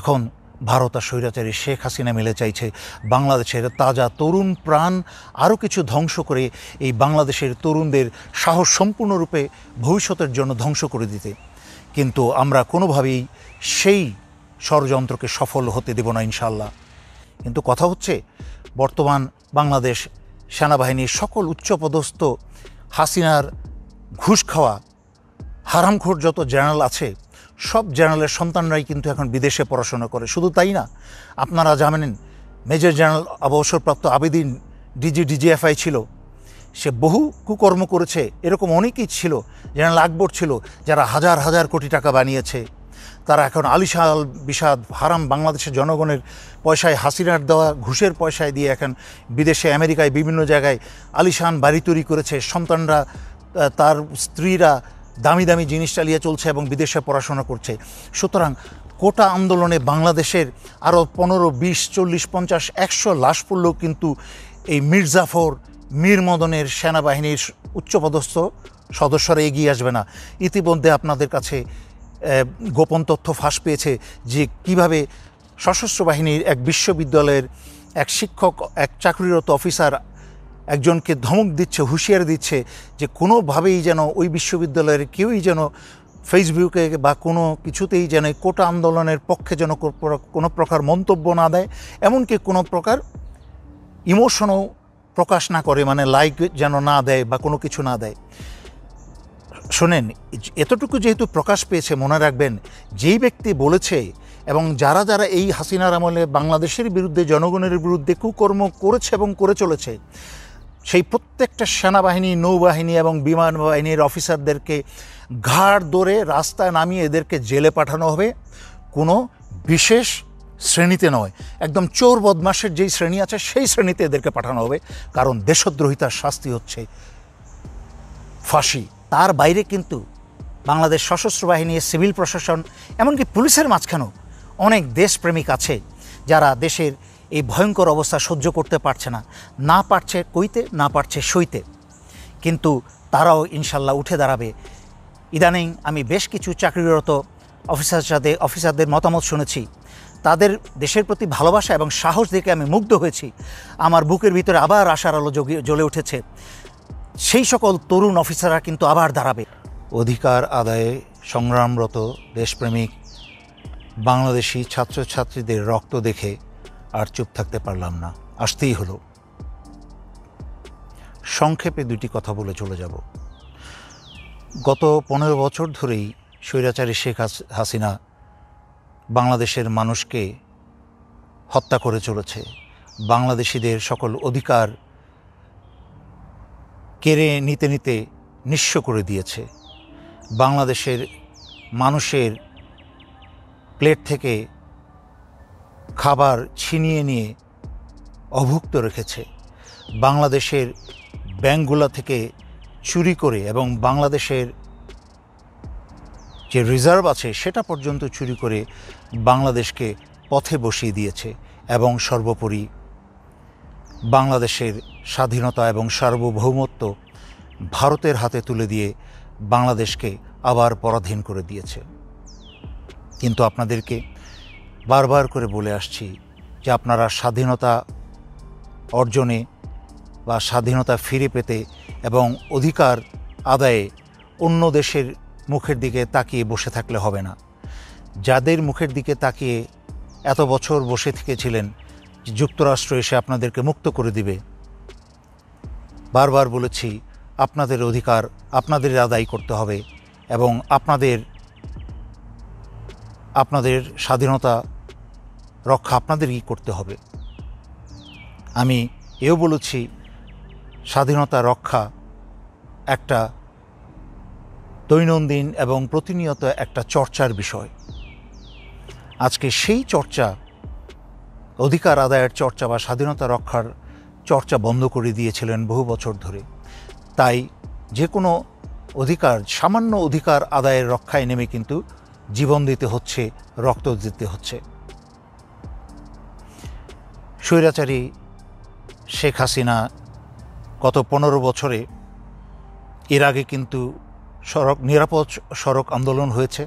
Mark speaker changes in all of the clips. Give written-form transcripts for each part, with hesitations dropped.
Speaker 1: এখন ভারত আর স্বৈরাচারী শেখ হাসিনা মিলে চাইছে বাংলাদেশের তাজা তরুণ প্রাণ আরও কিছু ধ্বংস করে এই বাংলাদেশের তরুণদের সাহস সম্পূর্ণরূপে ভবিষ্যতের জন্য ধ্বংস করে দিতে। কিন্তু আমরা কোনোভাবেই সেই ষড়যন্ত্রকে সফল হতে দেব না ইনশাআল্লাহ। কিন্তু কথা হচ্ছে, বর্তমান বাংলাদেশ সেনাবাহিনীর সকল উচ্চপদস্থ হাসিনার ঘুষ খাওয়া হারামখোর যত জেনারেল আছে, সব জেনারেলের সন্তানরাই কিন্তু এখন বিদেশে পড়াশোনা করে। শুধু তাই না, আপনারা জানেন মেজর জেনারেল অবসরপ্রাপ্ত আবেদিন ডিজিএফআই ছিল, সে বহু কুকর্ম করেছে। এরকম অনেকেই ছিল, জেনারেল আকবর ছিল, যারা হাজার হাজার কোটি টাকা বানিয়েছে। তারা এখন আলিশাল বিষাদ হারাম বাংলাদেশের জনগণের পয়সায়, হাসিনার দেওয়া ঘুষের পয়সায় দিয়ে এখন বিদেশে আমেরিকায় বিভিন্ন জায়গায় আলিশান বাড়ি তৈরি করেছে। সন্তানরা, তার স্ত্রীরা দামি দামি জিনিস চালিয়ে চলছে এবং বিদেশে পড়াশোনা করছে। সুতরাং কোটা আন্দোলনে বাংলাদেশের আরও 15, 20, 40, 50, 100 লাশ পড়লেও কিন্তু এই মীর জাফর, মীর মদনের সেনাবাহিনীর উচ্চপদস্থ সদস্যরা এগিয়ে আসবে না। ইতিমধ্যে আপনাদের কাছে গোপন তথ্য ফাঁস পেয়েছে যে কিভাবে সশস্ত্র বাহিনীর এক বিশ্ববিদ্যালয়ের এক শিক্ষক, এক চাকরিরত অফিসার একজনকে ধমক দিচ্ছে, হুঁশিয়ারি দিচ্ছে যে কোনোভাবেই যেন ওই বিশ্ববিদ্যালয়ের কেউই যেন ফেসবুকে বা কোনো কিছুতেই যেন কোটা আন্দোলনের পক্ষে যেন কোনো প্রকার মন্তব্য না দেয়, এমনকি কোনো প্রকার ইমোশনও প্রকাশ না করে, মানে লাইক যেন না দেয় বা কোনো কিছু না দেয়। শোনেন, এতটুকু যেহেতু প্রকাশ পেয়েছে, মনে রাখবেন যেই ব্যক্তি বলেছে এবং যারা যারা এই হাসিনার আমলে বাংলাদেশের বিরুদ্ধে, জনগণের বিরুদ্ধে কুকর্ম করেছে এবং করে চলেছে, সেই প্রত্যেকটা সেনাবাহিনী, নৌবাহিনী এবং বিমান বাহিনীর অফিসারদেরকে ঘাড় ধরে রাস্তায় নামিয়ে এদেরকে জেলে পাঠানো হবে। কোনো বিশেষ শ্রেণীতে নয়, একদম চোর বদমাশের যেই শ্রেণী আছে সেই শ্রেণীতে এদেরকে পাঠানো হবে। কারণ দেশদ্রোহিতার শাস্তি হচ্ছে ফাঁসি। তার বাইরে কিন্তু বাংলাদেশ সশস্ত্র বাহিনী, সিভিল প্রশাসন, এমনকি পুলিশের মাঝখানেও অনেক দেশপ্রেমিক আছে যারা দেশের এই ভয়ঙ্কর অবস্থা সহ্য করতে পারছে না, না পারছে কইতে, না পারছে সইতে। কিন্তু তারাও ইনশাল্লাহ উঠে দাঁড়াবে। ইদানিং আমি বেশ কিছু চাকরিরত অফিসারদের মতামত শুনেছি। তাদের দেশের প্রতি ভালোবাসা এবং সাহস দেখে আমি মুগ্ধ হয়েছি। আমার বুকের ভিতরে আবার আশার আলো জ্বলে উঠেছে। সেই সকল তরুণ অফিসাররা কিন্তু আবার দাঁড়াবে। অধিকার আদায়ে সংগ্রামরত দেশপ্রেমিক বাংলাদেশি ছাত্রছাত্রীদের রক্ত দেখে আর চুপ থাকতে পারলাম না, আসতেই হলো। সংক্ষেপে দুটি কথা বলে চলে যাব। গত 15 বছর ধরেই স্বৈরাচারী শেখ হাসিনা বাংলাদেশের মানুষকে হত্যা করে চলেছে। বাংলাদেশিদের সকল অধিকার কেড়ে নিতে নিতে নিঃস্ব করে দিয়েছে। বাংলাদেশের মানুষের প্লেট থেকে খাবার ছিনিয়ে নিয়ে অভুক্ত রেখেছে। বাংলাদেশের ব্যাংকগুলো থেকে চুরি করে এবং বাংলাদেশের যে রিজার্ভ আছে সেটা পর্যন্ত চুরি করে বাংলাদেশকে পথে বসিয়ে দিয়েছে। এবং সর্বোপরি বাংলাদেশের স্বাধীনতা এবং সার্বভৌমত্ব ভারতের হাতে তুলে দিয়ে বাংলাদেশকে আবার পরাধীন করে দিয়েছে। কিন্তু আপনাদেরকে বারবার করে বলে আসছি যে আপনারা স্বাধীনতা অর্জনে বা স্বাধীনতা ফিরে পেতে এবং অধিকার আদায়ে অন্য দেশের মুখের দিকে তাকিয়ে বসে থাকলে হবে না। যাদের মুখের দিকে তাকিয়ে এত বছর বসে থেকেছিলেন যুক্তরাষ্ট্র এসে আপনাদেরকে মুক্ত করে দিবে, বারবার বলেছি আপনাদের অধিকার আপনাদের আদায় করতে হবে এবং আপনাদের স্বাধীনতা রক্ষা আপনাদেরই করতে হবে। আমি এও বলেছি স্বাধীনতা রক্ষা একটা দৈনন্দিন এবং প্রতিনিয়ত একটা চর্চার বিষয়। আজকে সেই চর্চা, অধিকার আদায়ের চর্চা বা স্বাধীনতা রক্ষার চর্চা বন্ধ করে দিয়েছিলেন বহু বছর ধরে। তাই যে কোনো অধিকার, সামান্য অধিকার আদায়ের রক্ষায় নেমে কিন্তু জীবন দিতে হচ্ছে, রক্ত দিতে হচ্ছে। স্বৈরাচারী শেখ হাসিনা গত 15 বছরে, এর আগে কিন্তু নিরাপদ সড়ক আন্দোলন হয়েছে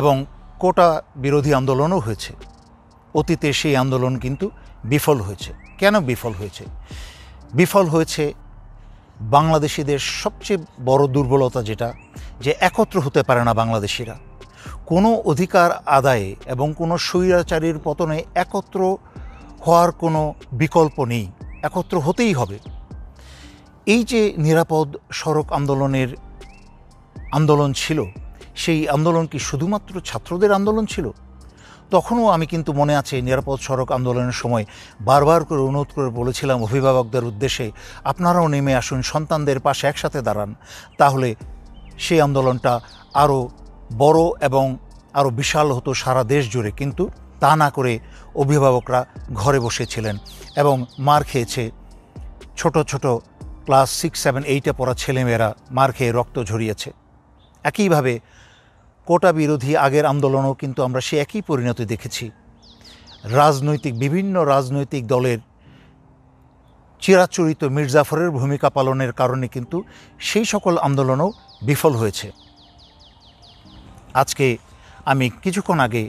Speaker 1: এবং কোটা বিরোধী আন্দোলনও হয়েছে। অতীতে সেই আন্দোলন কিন্তু বিফল হয়েছে। কেন বিফল হয়েছে? বিফল হয়েছে বাংলাদেশিদের সবচেয়ে বড় দুর্বলতা যেটা, যে একত্র হতে পারে না বাংলাদেশিরা। কোনো অধিকার আদায়ে এবং কোনো স্বৈরাচারীর পতনে একত্র হওয়ার কোনো বিকল্প নেই, একত্র হতেই হবে। এই যে নিরাপদ সড়ক আন্দোলন ছিল, সেই আন্দোলন কি শুধুমাত্র ছাত্রদের আন্দোলন ছিল? তখনও আমি কিন্তু মনে আছে নিরাপদ সড়ক আন্দোলনের সময় বারবার করে অনুরোধ করে বলেছিলাম অভিভাবকদের উদ্দেশ্যে, আপনারাও নেমে আসুন, সন্তানদের পাশে একসাথে দাঁড়ান, তাহলে সেই আন্দোলনটা আরও বড় এবং আরও বিশাল হতো সারা দেশ জুড়ে। কিন্তু তা না করে অভিভাবকরা ঘরে বসেছিলেন এবং মার খেয়েছে। ছোট ছোট ক্লাস 6, 7, 8-এ পড়া ছেলেমেয়েরা মার খেয়ে রক্ত ঝরিয়েছে। একইভাবে কোটা বিরোধী আগের আন্দোলনও কিন্তু আমরা সে একই পরিণতি দেখেছি। বিভিন্ন রাজনৈতিক দলের চিরাচরিত মির্জাফরের ভূমিকা পালনের কারণে কিন্তু সেই সকল আন্দোলনও বিফল হয়েছে। আজকে আমি কিছুক্ষণ আগে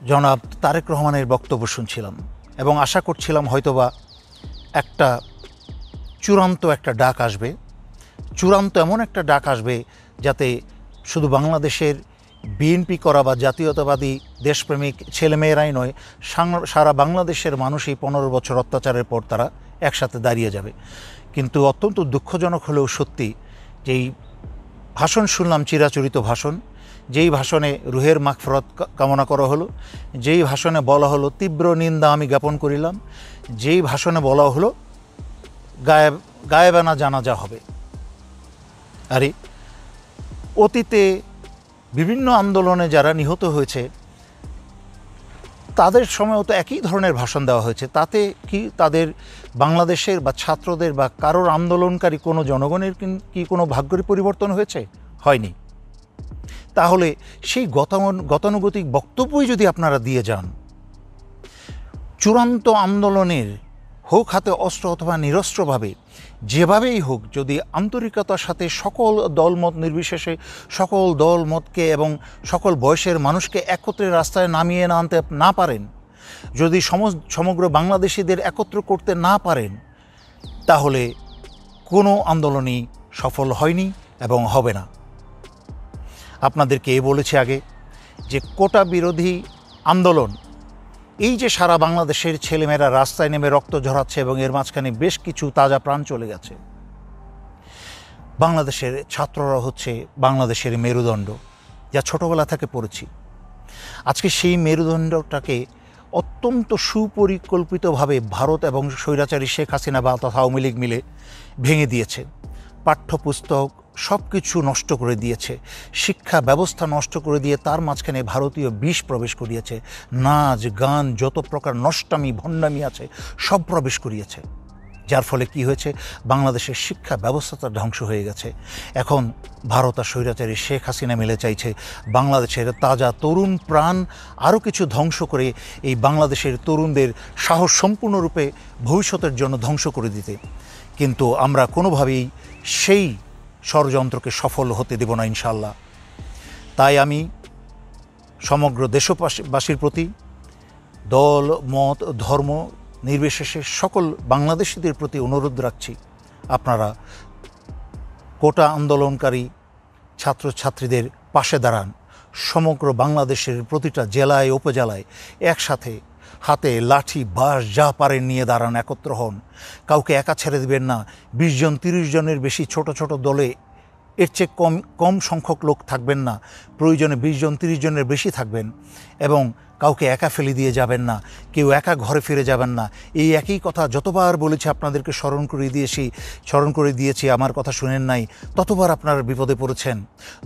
Speaker 1: জনাব তারেক রহমানের বক্তব্য শুনছিলাম এবং আশা করছিলাম হয়তোবা চূড়ান্ত একটা ডাক আসবে, এমন একটা ডাক আসবে যাতে শুধু বাংলাদেশের বিএনপি করা বা জাতীয়তাবাদী দেশপ্রেমিক ছেলেমেয়েরাই নয়, সারা বাংলাদেশের মানুষ এই 15 বছর অত্যাচারের পর তারা একসাথে দাঁড়িয়ে যাবে। কিন্তু অত্যন্ত দুঃখজনক হলেও সত্যি, যেই ভাষণ শুনলাম, চিরাচরিত ভাষণ, যেই ভাষণে রুহের মাগফিরাত কামনা করা হলো, যেই ভাষণে বলা হলো তীব্র নিন্দা আমি জ্ঞাপন করিলাম, যেই ভাষণে বলা হলো গায়েবানা জানাজা হবে। আরে অতীতে বিভিন্ন আন্দোলনে যারা নিহত হয়েছে তাদের সময়ও তো একই ধরনের ভাষণ দেওয়া হয়েছে। তাতে কি তাদের বাংলাদেশের বা ছাত্রদের বা কারোর আন্দোলনকারী কোনো জনগণের কি কোনো ভাগ্যের পরিবর্তন হয়েছে? হয়নি। তাহলে সেই গতানুগতিক বক্তব্যই যদি আপনারা দিয়ে যান, চূড়ান্ত আন্দোলনের হোক হাতে অস্ত্র অথবা নিরস্ত্রভাবে, যেভাবেই হোক, যদি আন্তরিকতার সাথে সকল দলমত নির্বিশেষে সকল দলমতকে এবং সকল বয়সের মানুষকে একত্রে রাস্তায় নামিয়ে আনতে না পারেন, যদি সমগ্র বাংলাদেশিদের একত্র করতে না পারেন, তাহলে কোনো আন্দোলনই সফল হয়নি এবং হবে না। আপনাদেরকে বলেছি আগে যে কোটা বিরোধী আন্দোলন, এই যে সারা বাংলাদেশের ছেলেমেয়েরা রাস্তায় নেমে রক্ত ঝরাচ্ছে এবং এর মাঝখানে বেশ কিছু তাজা প্রাণ চলে গেছে। বাংলাদেশের ছাত্ররা হচ্ছে বাংলাদেশের মেরুদণ্ড, যা ছোটবেলা থেকে পড়েছি। আজকে সেই মেরুদণ্ডটাকে অত্যন্ত সুপরিকল্পিতভাবে ভারত এবং স্বৈরাচারী শেখ হাসিনা বা তথা আওয়ামী লীগ মিলে ভেঙে দিয়েছে। পাঠ্যপুস্তক সব কিছু নষ্ট করে দিয়েছে, শিক্ষা ব্যবস্থা নষ্ট করে দিয়ে তার মাঝখানে ভারতীয় বিষ প্রবেশ করিয়েছে। নাচ গান যত প্রকার নষ্টামি ভণ্ডামি আছে সব প্রবেশ করিয়েছে, যার ফলে কি হয়েছে, বাংলাদেশের শিক্ষা ব্যবস্থাটা ধ্বংস হয়ে গেছে। এখন ভারত আর স্বৈরাচারী শেখ হাসিনা মিলে চাইছে বাংলাদেশের তাজা তরুণ প্রাণ আরও কিছু ধ্বংস করে এই বাংলাদেশের তরুণদের সাহস সম্পূর্ণরূপে ভবিষ্যতের জন্য ধ্বংস করে দিতে। কিন্তু আমরা কোনোভাবেই সেই ষড়যন্ত্রকে সফল হতে দেব না ইনশাআল্লাহ। তাই আমি সমগ্র দেশবাসীর প্রতি, দল মত ধর্ম নির্বিশেষে সকল বাংলাদেশিদের প্রতি অনুরোধ রাখছি, আপনারা কোটা আন্দোলনকারী ছাত্রছাত্রীদের পাশে দাঁড়ান। সমগ্র বাংলাদেশের প্রতিটা জেলায় উপজেলায় একসাথে হাতে লাঠি বাঁশ যা পারেন নিয়ে দাঁড়ান, একত্র হন, কাউকে একা ছেড়ে দেবেন না। 20 জন 30 জনের বেশি ছোট ছোট দলে এর চেয়ে কম সংখ্যক লোক থাকবেন না, প্রয়োজনে 20 জন 30 জনের বেশি থাকবেন এবং কাউকে একা ফেলে দিয়ে যাবেন না, কেউ একা ঘরে ফিরে যাবেন না। এই একই কথা যতবার বলেছি আপনাদেরকে স্মরণ করে দিয়েছি, আমার কথা শুনেন নাই, ততবার আপনারা বিপদে পড়েছেন।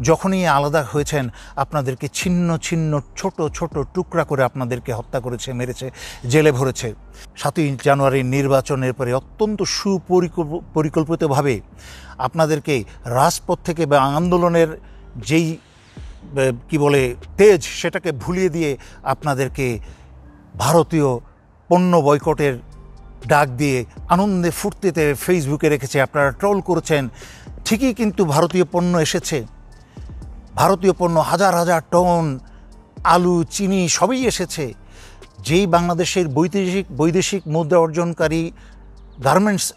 Speaker 1: যখনই আলাদা হয়েছেন আপনাদেরকে ছিন্ন ছিন্ন ছোট ছোট টুকরা করে আপনাদেরকে হত্যা করেছে, মেরেছে, জেলে ভরেছে। 7ই জানুয়ারির নির্বাচনের পরে অত্যন্ত সুপরিকল্পিতভাবে আপনাদেরকে রাজপথ থেকে বা আন্দোলনের যেই তেজ সেটাকে ভুলিয়ে দিয়ে আপনাদেরকে ভারতীয় পণ্য বয়কটের ডাক দিয়ে আনন্দে ফুর্তিতে ফেসবুকে রেখেছে, আপনারা ট্রোল করেছেন। ঠিকই কিন্তু ভারতীয় পণ্য এসেছে, ভারতীয় পণ্য হাজার হাজার টন আলু চিনি সবই এসেছে। যেই বাংলাদেশের বৈদেশিক মুদ্রা অর্জনকারী গার্মেন্টস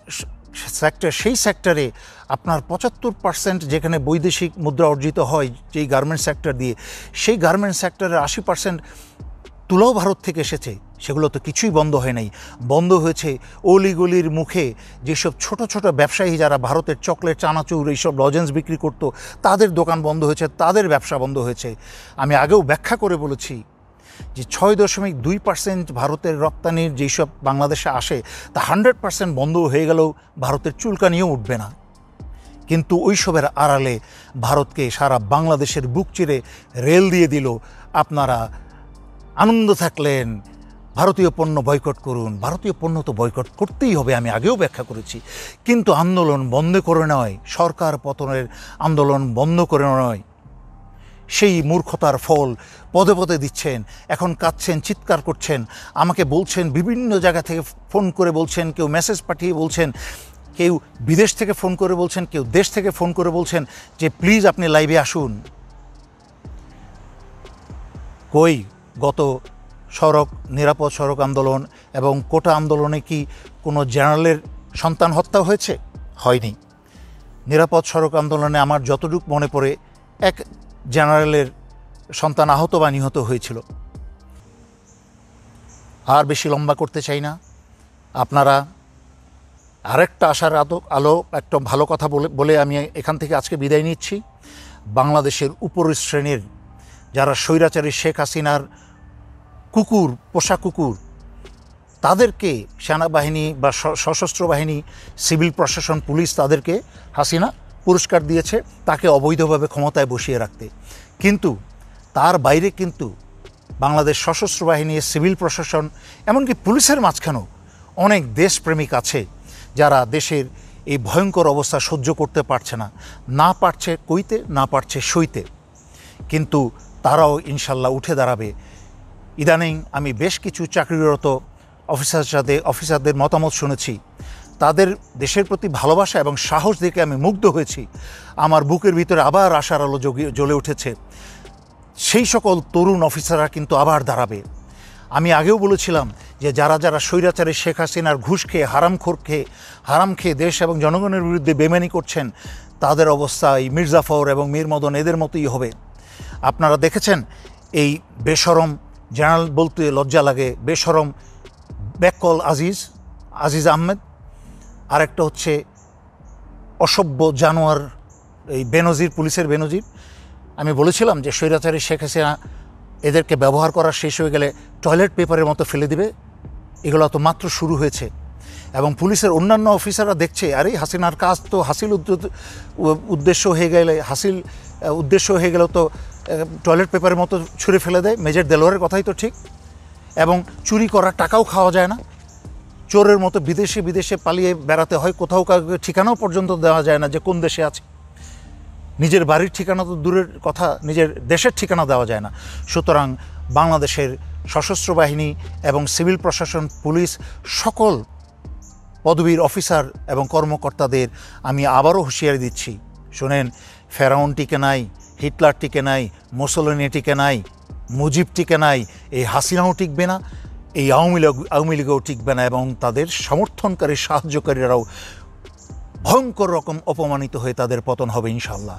Speaker 1: সেক্টর, সেই সেক্টরে আপনার 75% যেখানে বৈদেশিক মুদ্রা অর্জিত হয় যেই গার্মেন্টস সেক্টর দিয়ে, সেই গার্মেন্টস সেক্টরের 80% তুলাও ভারত থেকে এসেছে। সেগুলো তো কিছুই বন্ধ হয় নাই। বন্ধ হয়েছে অলিগলির মুখে যেসব ছোট ছোট ব্যবসায়ী যারা ভারতের চকলেট, চানাচুর, এইসব লজেন্স বিক্রি করতো, তাদের দোকান বন্ধ হয়েছে, তাদের ব্যবসা বন্ধ হয়েছে। আমি আগেও ব্যাখ্যা করে বলেছি যে 6.2% ভারতের রপ্তানির যেসব বাংলাদেশে আসে তা 100% বন্ধ হয়ে গেলেও ভারতের চুলকানিও উঠবে না। কিন্তু ওইসবের আড়ালে ভারতকে সারা বাংলাদেশের বুক চিরে রেল দিয়ে দিল। আপনারা আনন্দ থাকলেন, ভারতীয় পণ্য বয়কট করুন। ভারতীয় পণ্য তো বয়কট করতেই হবে, আমি আগেও ব্যাখ্যা করেছি। কিন্তু আন্দোলন বন্ধ করে নয়, সরকার পতনের আন্দোলন বন্ধ করে নয়। সেই মূর্খতার ফল পদে পদে দিচ্ছেন। এখন কাঁদছেন, চিৎকার করছেন, আমাকে বলছেন, বিভিন্ন জায়গা থেকে ফোন করে বলছেন, কেউ মেসেজ পাঠিয়ে বলছেন, কেউ বিদেশ থেকে ফোন করে বলছেন, কেউ দেশ থেকে ফোন করে বলছেন যে প্লিজ আপনি লাইভে আসুন। কই গত নিরাপদ সড়ক আন্দোলন এবং কোটা আন্দোলনে কি কোনো জেনারেলের সন্তান হত্যা হয়েছে? হয়নি। নিরাপদ সড়ক আন্দোলনে আমার যতটুকু মনে পড়ে এক জেনারেলের সন্তান আহত বা নিহত হয়েছিল। আর বেশি লম্বা করতে চাই না। আপনারা আরেকটা আশার আলো একটা ভালো কথা বলে আমি এখান থেকে আজকে বিদায় নিচ্ছি। বাংলাদেশের উপর শ্রেণীর যারা স্বৈরাচারী শেখ হাসিনার কুকুর, পোষা কুকুর, তাদেরকে সেনাবাহিনী বা সশস্ত্র বাহিনী, সিভিল প্রশাসন, পুলিশ তাদেরকে হাসিনা পুরস্কার দিয়েছে তাকে অবৈধভাবে ক্ষমতায় বসিয়ে রাখতে। কিন্তু তার বাইরে কিন্তু বাংলাদেশ সশস্ত্র বাহিনী, সিভিল প্রশাসন, এমনকি পুলিশের মাঝখানেও অনেক দেশপ্রেমিক আছে যারা দেশের এই ভয়ঙ্কর অবস্থা সহ্য করতে পারছে না, না পারছে কইতে, না পারছে সইতে। কিন্তু তারাও ইনশাল্লাহ উঠে দাঁড়াবে। ইদানিং আমি বেশ কিছু চাকরিরত অফিসারদের মতামত শুনেছি। তাদের দেশের প্রতি ভালোবাসা এবং সাহস দেখে আমি মুগ্ধ হয়েছি। আমার বুকের ভিতরে আবার আশার আলো জ্বলে উঠেছে। সেই সকল তরুণ অফিসাররা কিন্তু আবার দাঁড়াবে। আমি আগেও বলেছিলাম যে যারা যারা স্বৈরাচারী শেখ হাসিনার ঘুষ খেয়ে, হারাম খেয়ে দেশ এবং জনগণের বিরুদ্ধে বেইমানি করছেন, তাদের অবস্থা এই মির্জাফর এবং মীর মদন এদের মতোই হবে। আপনারা দেখেছেন এই বেশরম, জেনারেল বলতে লজ্জা লাগে, বেশরম ব্যাককল আজিজ আহমেদ, আরেকটা হচ্ছে অসভ্য জানোয়ার এই বেনজির, পুলিশের বেনজির। আমি বলেছিলাম যে স্বৈরাচারী শেখ হাসিনা এদেরকে ব্যবহার করা শেষ হয়ে গেলে টয়লেট পেপারের মতো ফেলে দিবে। এগুলো তো মাত্র শুরু হয়েছে। এবং পুলিশের অন্যান্য অফিসাররা দেখছে, আরে হাসিনার কাজ তো উদ্দেশ্য হয়ে গেল তো টয়লেট পেপারের মতো ছুঁড়ে ফেলে দেয়। মেজর দেলোয়ারের কথাই তো ঠিক। এবং চুরি করার টাকাও খাওয়া যায় না, চোরের মতো বিদেশে পালিয়ে বেড়াতে হয়, কোথাও কাউকে ঠিকানাও পর্যন্ত দেওয়া যায় না যে কোন দেশে আছে। নিজের বাড়ির ঠিকানা তো দূরের কথা, নিজের দেশের ঠিকানা দেওয়া যায় না। সুতরাং বাংলাদেশের সশস্ত্র বাহিনী এবং সিভিল প্রশাসন, পুলিশ, সকল পদবীর অফিসার এবং কর্মকর্তাদের আমি আবারও হুঁশিয়ারি দিচ্ছি, শোনেন, ফেরাউন টিকে নাই, হিটলার টিকে নাই, মুসোলিনি টিকে নাই, মুজিব টিকে নাই, এই হাসিনাও টিকবে না, এই আওয়ামী লীগও টিকবে না, এবং তাদের সমর্থনকারী সাহায্যকারীরাও ভয়ঙ্কর রকম অপমানিত হয়ে তাদের পতন হবে ইনশাল্লাহ।